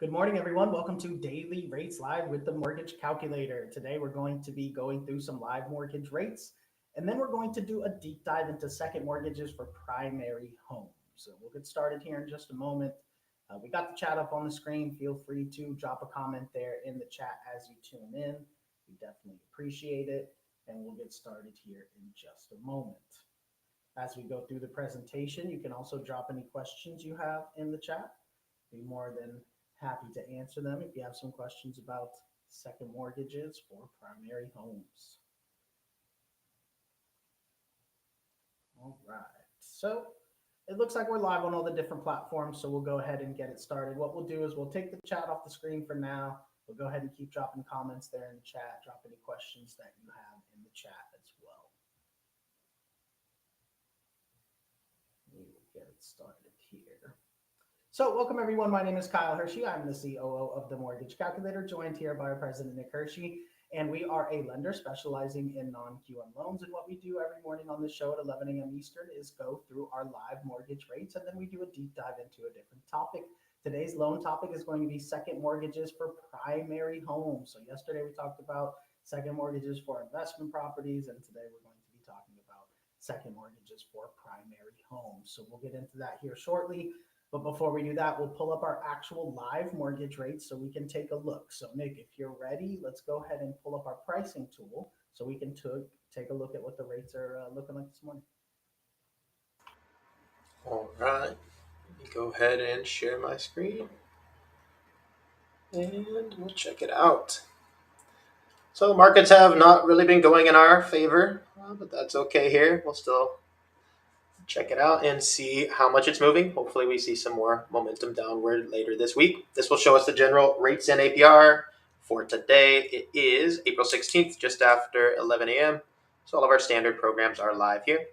Good morning, everyone. Welcome to Daily Rates Live with the Mortgage Calculator. Today, we're going to be going through some live mortgage rates, and then we're going to do a deep dive into second mortgages for primary homes. So we'll get started here in just a moment. We got the chat up on the screen. Feel free to drop a comment there in the chat as you tune in. We definitely appreciate it, and we'll get started here in just a moment. As we go through the presentation, you can also drop any questions you have in the chat. Be more than happy to answer them if you have some questions about second mortgages for primary homes. All right, so it looks like we're live on all the different platforms, so we'll go ahead and get it started. What we'll do is we'll take the chat off the screen for now. We'll go ahead and keep dropping comments there in the chat, drop any questions that you have in the chat as well. We will get it started here. So welcome everyone. My name is Kyle Hershey. I'm the COO of the Mortgage Calculator, joined here by our president, Nick Hershey. And we are a lender specializing in non-QM loans. And what we do every morning on the show at 11 a.m. Eastern is go through our live mortgage rates, and then we do a deep dive into a different topic. Today's loan topic is going to be second mortgages for primary homes. So yesterday we talked about second mortgages for investment properties, and today we're going to be talking about second mortgages for primary homes. So we'll get into that here shortly. But before we do that, we'll pull up our actual live mortgage rates so we can take a look. So Nick, if you're ready, let's go ahead and pull up our pricing tool so we can take a look at what the rates are looking like this morning. All right, let me go ahead and share my screen and we'll check it out. So the markets have not really been going in our favor, but that's okay here. We'll still check it out and see how much it's moving. Hopefully we see some more momentum downward later this week. This will show us the general rates and APR for today. It is April 16th, just after 11 a.m. So all of our standard programs are live here.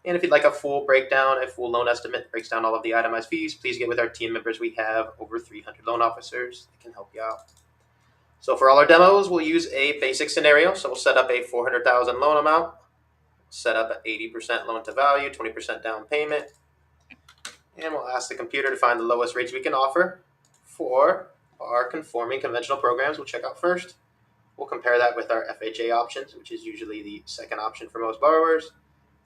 And if you'd like a full breakdown, a full loan estimate that breaks down all of the itemized fees, please get with our team members. We have over 300 loan officers that can help you out. So for all our demos, we'll use a basic scenario. So we'll set up a $400,000 loan amount, set up an 80% loan to value, 20% down payment, and we'll ask the computer to find the lowest rates we can offer for our conforming conventional programs. We'll check out first. We'll compare that with our FHA options, which is usually the second option for most borrowers.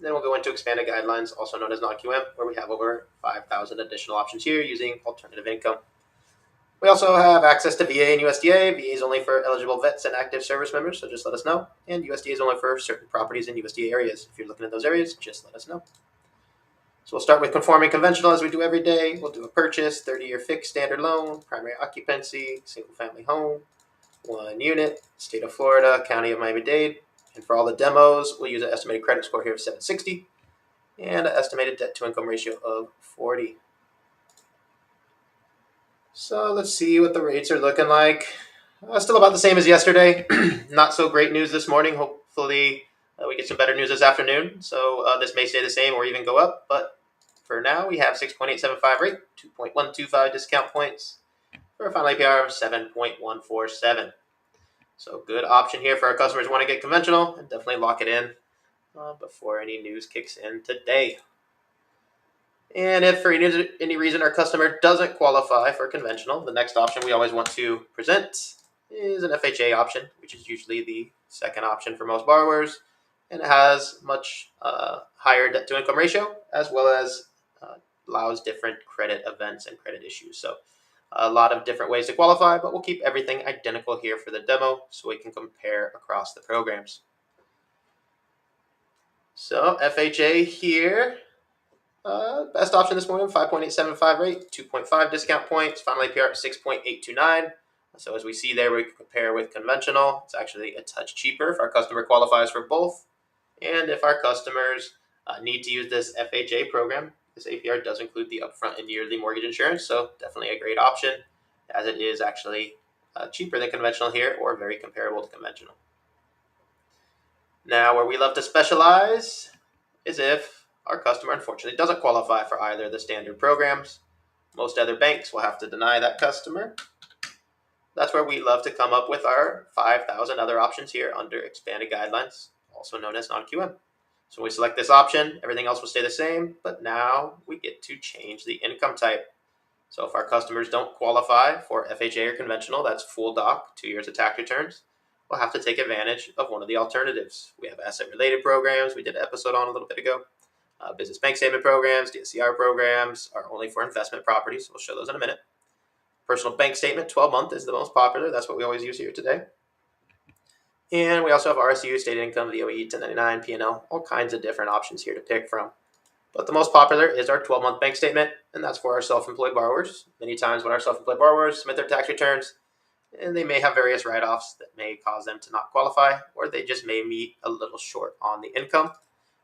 Then we'll go into expanded guidelines, also known as non-QM, where we have over 5,000 additional options here using alternative income. We also have access to VA and USDA. VA is only for eligible vets and active service members, so just let us know. And USDA is only for certain properties in USDA areas. If you're looking at those areas, just let us know. So we'll start with conforming conventional as we do every day. We'll do a purchase, 30-year fixed standard loan, primary occupancy, single family home, 1 unit, state of Florida, county of Miami-Dade. And for all the demos, we'll use an estimated credit score here of 760 and an estimated debt to income ratio of 40. So let's see what the rates are looking like. Still about the same as yesterday. Not so great news this morning. Hopefully we get some better news this afternoon. So this may stay the same or even go up. But for now, we have 6.875 rate, 2.125 discount points for a final APR of 7.147. So good option here for our customers who want to get conventional, and definitely lock it in before any news kicks in today. And if for any reason our customer doesn't qualify for conventional, the next option we always want to present is an FHA option, which is usually the second option for most borrowers, and it has much higher debt to income ratio, as well as allows different credit events and credit issues. So a lot of different ways to qualify, but we'll keep everything identical here for the demo so we can compare across the programs. So FHA here, best option this morning, 5.875 rate, 2.5 discount points, final APR at 6.829. So as we see there, we can compare with conventional. It's actually a touch cheaper if our customer qualifies for both. And if our customers need to use this FHA program, this APR does include the upfront and yearly mortgage insurance, so definitely a great option, as it is actually cheaper than conventional here, or very comparable to conventional. Now, where we love to specialize is if our customer unfortunately doesn't qualify for either of the standard programs. Most other banks will have to deny that customer. That's where we love to come up with our 5,000 other options here under expanded guidelines, also known as non-QM. So when we select this option, everything else will stay the same, but now we get to change the income type. So if our customers don't qualify for FHA or conventional, that's full doc, 2 years of tax returns, we'll have to take advantage of one of the alternatives. We have asset-related programs we did an episode on a little bit ago. Business bank statement programs, DSCR programs are only for investment properties. We'll show those in a minute. Personal bank statement, 12-month is the most popular. That's what we always use here today. And we also have RSU, state income, VOE, 1099, P&L, all kinds of different options here to pick from. But the most popular is our 12-month bank statement, and that's for our self-employed borrowers. Many times when our self-employed borrowers submit their tax returns, and they may have various write-offs that may cause them to not qualify, or they just may meet a little short on the income.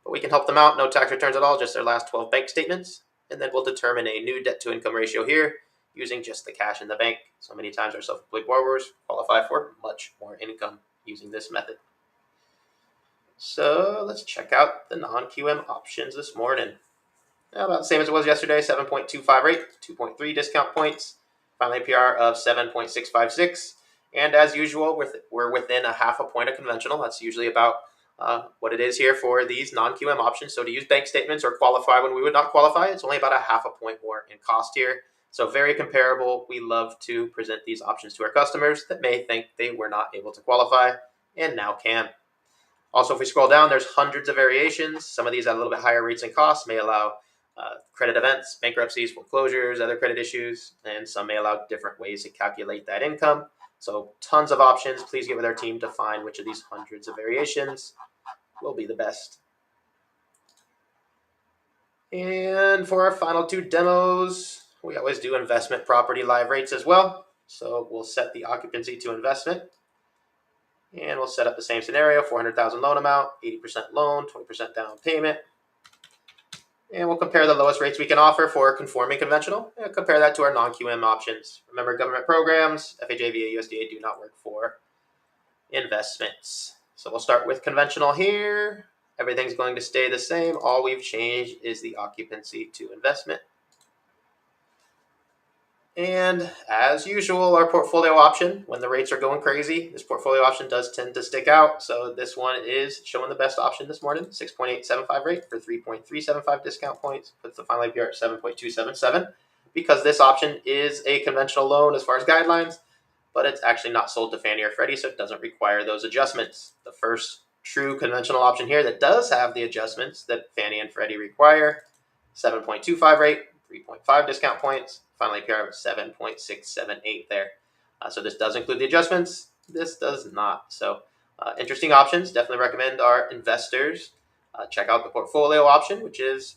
But we can help them out, no tax returns at all, just their last 12 bank statements, and then we'll determine a new debt-to-income ratio here using just the cash in the bank. So many times our self-employed borrowers qualify for much more income using this method. So let's check out the non-QM options this morning. About the same as it was yesterday, 7.25 rate, 2.3 discount points, final APR of 7.656. And as usual, we're within a half a point of conventional. That's usually about what it is here for these non-QM options. So to use bank statements or qualify when we would not qualify, it's only about a half a point more in cost here. So very comparable. We love to present these options to our customers that may think they were not able to qualify and now can. Also, if we scroll down, there's hundreds of variations. Some of these at a little bit higher rates and costs may allow credit events, bankruptcies, foreclosures, other credit issues, and some may allow different ways to calculate that income. So tons of options. Please get with our team to find which of these hundreds of variations will be the best. And for our final two demos, we always do investment property live rates as well. So we'll set the occupancy to investment. And we'll set up the same scenario, $400,000 loan amount, 80% loan, 20% down payment. And we'll compare the lowest rates we can offer for conforming conventional and compare that to our non-QM options. Remember, government programs, FHA, VA, USDA do not work for investments. So we'll start with conventional here. Everything's going to stay the same. All we've changed is the occupancy to investment. And as usual, our portfolio option, when the rates are going crazy, this portfolio option does tend to stick out. So this one is showing the best option this morning, 6.875 rate for 3.375 discount points, puts the final APR at 7.277. Because this option is a conventional loan as far as guidelines, but it's actually not sold to Fannie or Freddie, so it doesn't require those adjustments. The first true conventional option here that does have the adjustments that Fannie and Freddie require, 7.25 rate, 3.5 discount points, final APR of 7.678 there. So this does include the adjustments. This does not. So interesting options. Definitely recommend our investors check out the portfolio option, which is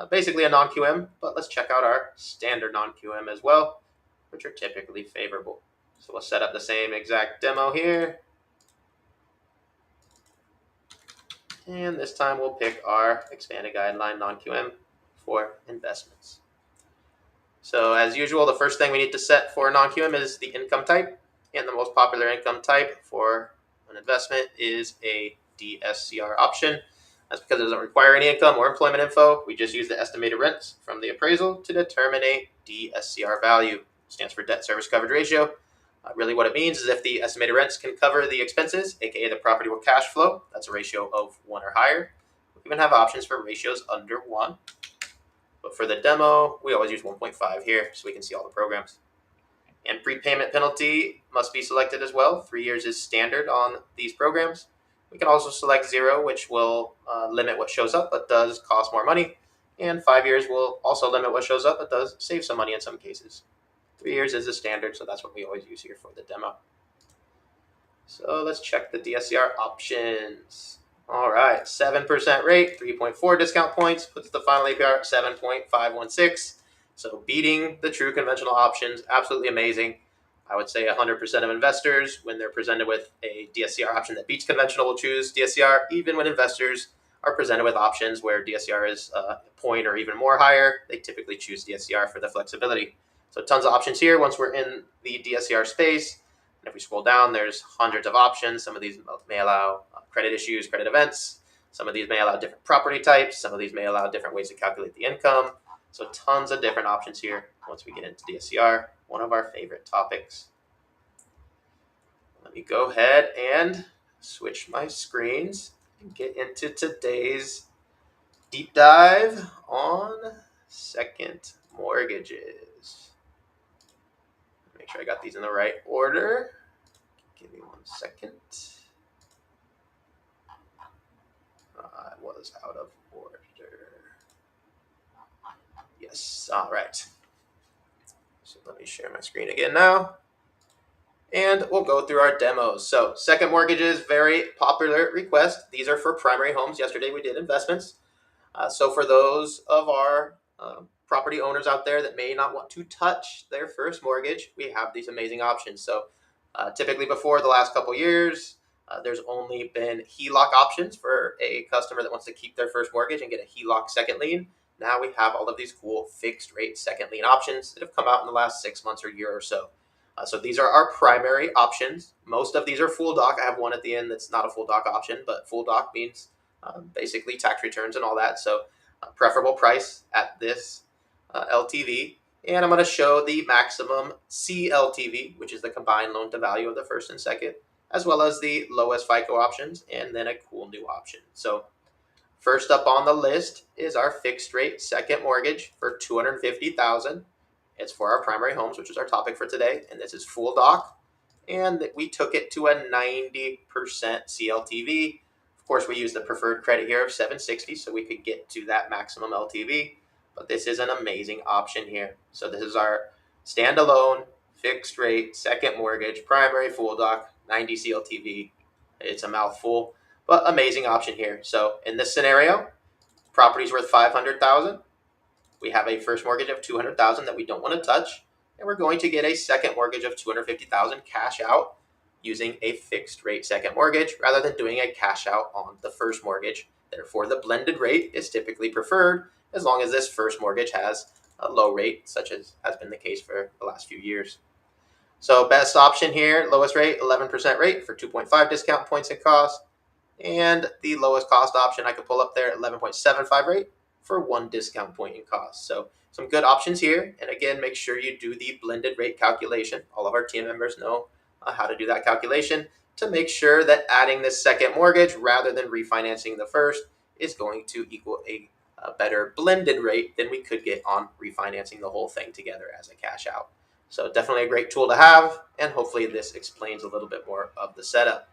basically a non-QM, but let's check out our standard non-QM as well, which are typically favorable. So we'll set up the same exact demo here. And this time we'll pick our expanded guideline non-QM for investments. So as usual, the first thing we need to set for non-QM is the income type. And the most popular income type for an investment is a DSCR option. That's because it doesn't require any income or employment info. We just use the estimated rents from the appraisal to determine a DSCR value. It stands for debt service coverage ratio. Really what it means is if the estimated rents can cover the expenses, aka the property will cash flow, that's a ratio of 1 or higher. We even have options for ratios under 1. But for the demo, we always use 1.5 here so we can see all the programs. And prepayment penalty must be selected as well. 3 years is standard on these programs. We can also select 0, which will limit what shows up but does cost more money. And 5 years will also limit what shows up but does save some money in some cases. 3 years is the standard, so that's what we always use here for the demo. So let's check the DSCR options. All right, 7% rate, 3.4 discount points, puts the final APR at 7.516. So beating the true conventional options, absolutely amazing. I would say 100% of investors, when they're presented with a DSCR option that beats conventional, will choose DSCR, even when investors are presented with options where DSCR is a point or even more higher, they typically choose DSCR for the flexibility. So tons of options here once we're in the DSCR space. And if we scroll down, there's hundreds of options. Some of these may allow credit issues, credit events. Some of these may allow different property types. Some of these may allow different ways to calculate the income. So tons of different options here once we get into DSCR, one of our favorite topics. Let me go ahead and switch my screens and get into today's deep dive on second mortgages. sure I got these in the right order. Give me 1 second. I was out of order. Yes, all right. So let me share my screen again now. And we'll go through our demos. So second mortgages, very popular request. These are for primary homes. Yesterday we did investments. So for those of our property owners out there that may not want to touch their first mortgage, we have these amazing options. So typically before the last couple years, there's only been HELOC options for a customer that wants to keep their first mortgage and get a HELOC second lien. Now we have all of these cool fixed rate second lien options that have come out in the last 6 months or year or so. So these are our primary options. Most of these are full doc. I have one at the end that's not a full doc option, but full doc means basically tax returns and all that. So preferable price at this LTV. And I'm going to show the maximum CLTV, which is the combined loan to value of the first and second, as well as the lowest FICO options, and then a cool new option. So first up on the list is our fixed rate second mortgage for $250,000. It's for our primary homes, which is our topic for today, and this is full doc. And we took it to a 90% CLTV. Of course, we used the preferred credit here of 760, so we could get to that maximum LTV. But this is an amazing option here. So this is our standalone fixed rate second mortgage, primary full doc, 90 CLTV. It's a mouthful, but amazing option here. So in this scenario, property's worth $500,000. We have a first mortgage of $200,000 that we don't want to touch, and we're going to get a second mortgage of $250,000 cash out using a fixed rate second mortgage rather than doing a cash out on the first mortgage. Therefore, the blended rate is typically preferred as long as this first mortgage has a low rate, such as has been the case for the last few years. So best option here, lowest rate, 11% rate for 2.5 discount points in cost. And the lowest cost option I could pull up there, 11.75 rate for 1 discount point in cost. So some good options here. And again, make sure you do the blended rate calculation. All of our team members know how to do that calculation to make sure that adding this second mortgage rather than refinancing the first is going to equal a better blended rate than we could get on refinancing the whole thing together as a cash out. So definitely a great tool to have, and hopefully this explains a little bit more of the setup.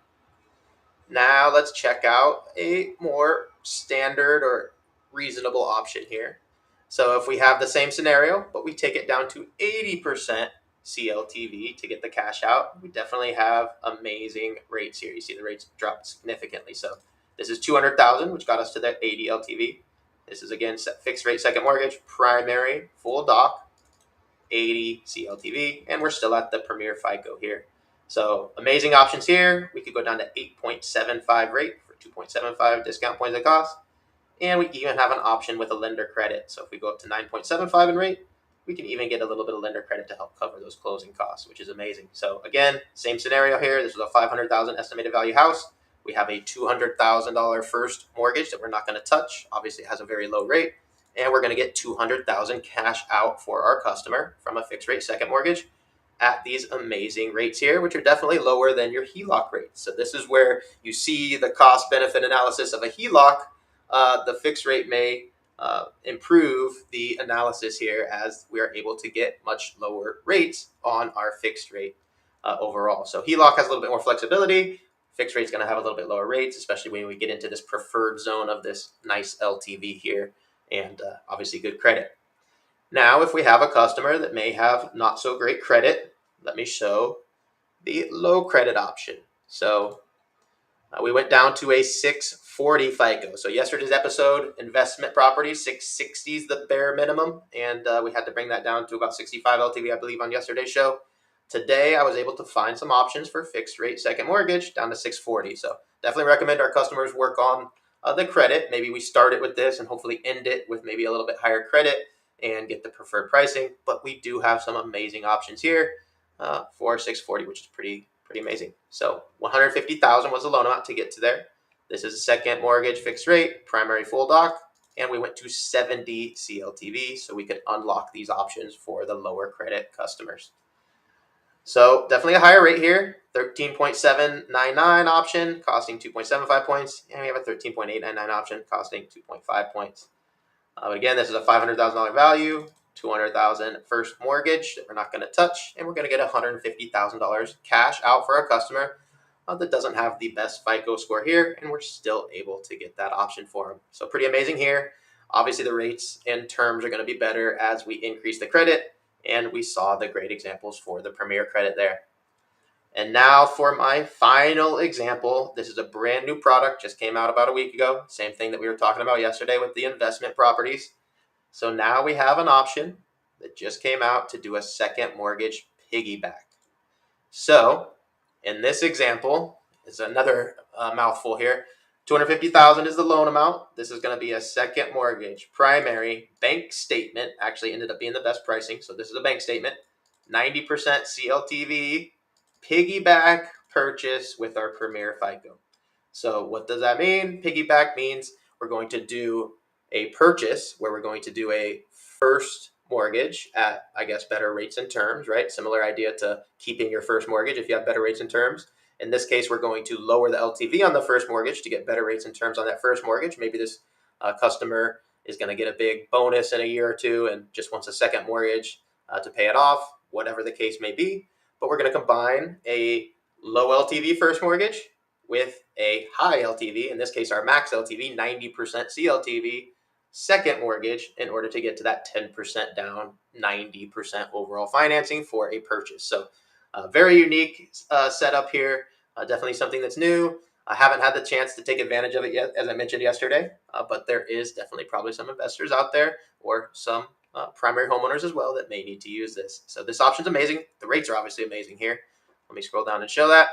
Now let's check out a more standard or reasonable option here. So if we have the same scenario, but we take it down to 80% CLTV to get the cash out, we definitely have amazing rates here. You see the rates dropped significantly. So this is $200,000, which got us to that 80 LTV. This is again fixed rate second mortgage, primary, full doc, 80 CLTV, and we're still at the premier FICO here. So amazing options here. We could go down to 8.75 rate for 2.75 discount points of cost. And we even have an option with a lender credit. So if we go up to 9.75 in rate, we can even get a little bit of lender credit to help cover those closing costs, which is amazing. So again, same scenario here. This is a $500,000 estimated value house. We have a $200,000 first mortgage that we're not going to touch. Obviously, it has a very low rate. And we're going to get $200,000 cash out for our customer from a fixed rate second mortgage at these amazing rates here, which are definitely lower than your HELOC rates. So this is where you see the cost benefit analysis of a HELOC. The fixed rate may improve the analysis here as we are able to get much lower rates on our fixed rate overall. So HELOC has a little bit more flexibility. Fixed rate is going to have a little bit lower rates, especially when we get into this preferred zone of this nice LTV here and obviously good credit. Now, if we have a customer that may have not so great credit, let me show the low credit option. So we went down to a 640 FICO. So yesterday's episode, investment property, 660 is the bare minimum. And we had to bring that down to about 65 LTV, I believe, on yesterday's show. Today, I was able to find some options for fixed rate second mortgage down to 640. So definitely recommend our customers work on the credit. Maybe we start it with this and hopefully end it with maybe a little bit higher credit and get the preferred pricing. But we do have some amazing options here for 640, which is pretty amazing. So $150,000 was the loan amount to get to there. This is a second mortgage fixed rate, primary full doc, and we went to 70 CLTV so we could unlock these options for the lower credit customers. So definitely a higher rate here, 13.799 option costing 2.75 points, and we have a 13.899 option costing 2.5 points. Again, this is a $500,000 value. $200,000 first mortgage that we're not going to touch, and we're going to get $150,000 cash out for our customer that doesn't have the best FICO score here, and we're still able to get that option for them. So pretty amazing here. Obviously, the rates and terms are going to be better as we increase the credit, and we saw the great examples for the Premier credit there. And now for my final example. This is a brand new product, just came out about a week ago. Same thing that we were talking about yesterday with the investment properties. So now we have an option that just came out to do a second mortgage piggyback. So in this example, is another mouthful here. $250,000 is the loan amount. This is going to be a second mortgage, primary, bank statement. Actually ended up being the best pricing. So this is a bank statement. 90% CLTV, piggyback purchase with our Premier FICO. So what does that mean? Piggyback means we're going to do a purchase where we're going to do a first mortgage at, I guess, better rates and terms, right? Similar idea to keeping your first mortgage if you have better rates and terms. In this case, we're going to lower the LTV on the first mortgage to get better rates and terms on that first mortgage. Maybe this customer is going to get a big bonus in a year or two and just wants a second mortgage to pay it off, whatever the case may be. But we're going to combine a low LTV first mortgage with a high LTV, in this case our max LTV, 90% CLTV, second mortgage in order to get to that 10% down, 90% overall financing for a purchase. So very unique setup here, definitely something that's new. I haven't had the chance to take advantage of it yet, as I mentioned yesterday, but there is definitely probably some investors out there or some primary homeowners as well that may need to use this. So this option's amazing. The rates are obviously amazing here. Let me scroll down and show that.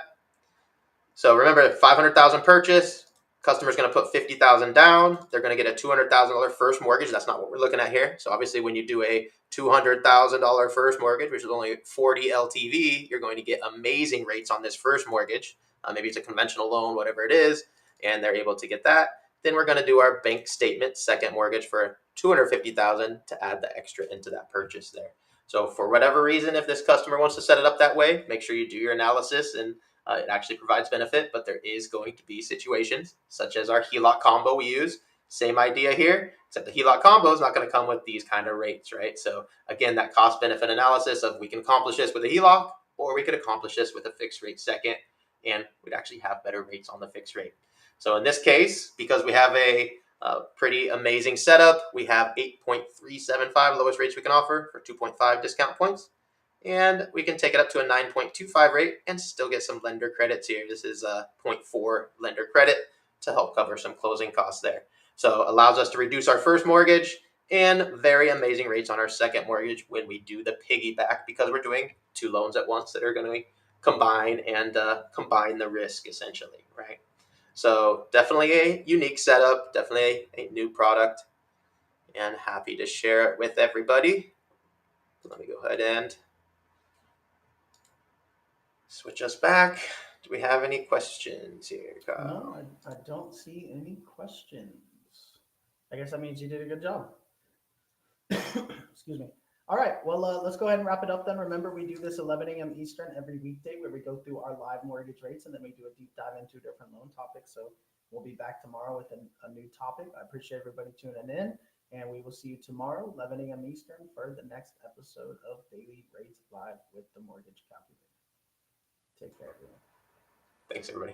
So remember, $500,000 purchase, customer's going to put $50,000 down. They're going to get a $200,000 first mortgage. That's not what we're looking at here. So obviously when you do a $200,000 first mortgage, which is only 40 LTV, you're going to get amazing rates on this first mortgage. Maybe it's a conventional loan, whatever it is, and they're able to get that. Then we're going to do our bank statement second mortgage for $250,000 to add the extra into that purchase there. So for whatever reason, if this customer wants to set it up that way, make sure you do your analysis and it actually provides benefit, but there is going to be situations such as our HELOC combo we use. Same idea here, except the HELOC combo is not going to come with these kind of rates, right? So again, that cost benefit analysis of we can accomplish this with a HELOC or we could accomplish this with a fixed rate second, and we'd actually have better rates on the fixed rate. So in this case, because we have a pretty amazing setup, we have 8.375 lowest rates we can offer for 2.5 discount points. And we can take it up to a 9.25 rate and still get some lender credits here. This is a 0.4 lender credit to help cover some closing costs there. So allows us to reduce our first mortgage and very amazing rates on our second mortgage when we do the piggyback, because we're doing two loans at once that are going to combine and combine the risk essentially, right? So definitely a unique setup, definitely a new product, and happy to share it with everybody. So let me go ahead and switch us back. Do we have any questions here, Kyle? No, I don't see any questions. I guess that means you did a good job. Excuse me. All right, well, let's go ahead and wrap it up then. Remember, we do this 11 a.m. Eastern every weekday where we go through our live mortgage rates and then we do a deep dive into different loan topics. So we'll be back tomorrow with a new topic. I appreciate everybody tuning in, and we will see you tomorrow, 11 a.m. Eastern, for the next episode of Daily Rates Live with the Mortgage Calculator. Take care, everyone. Thanks, everybody.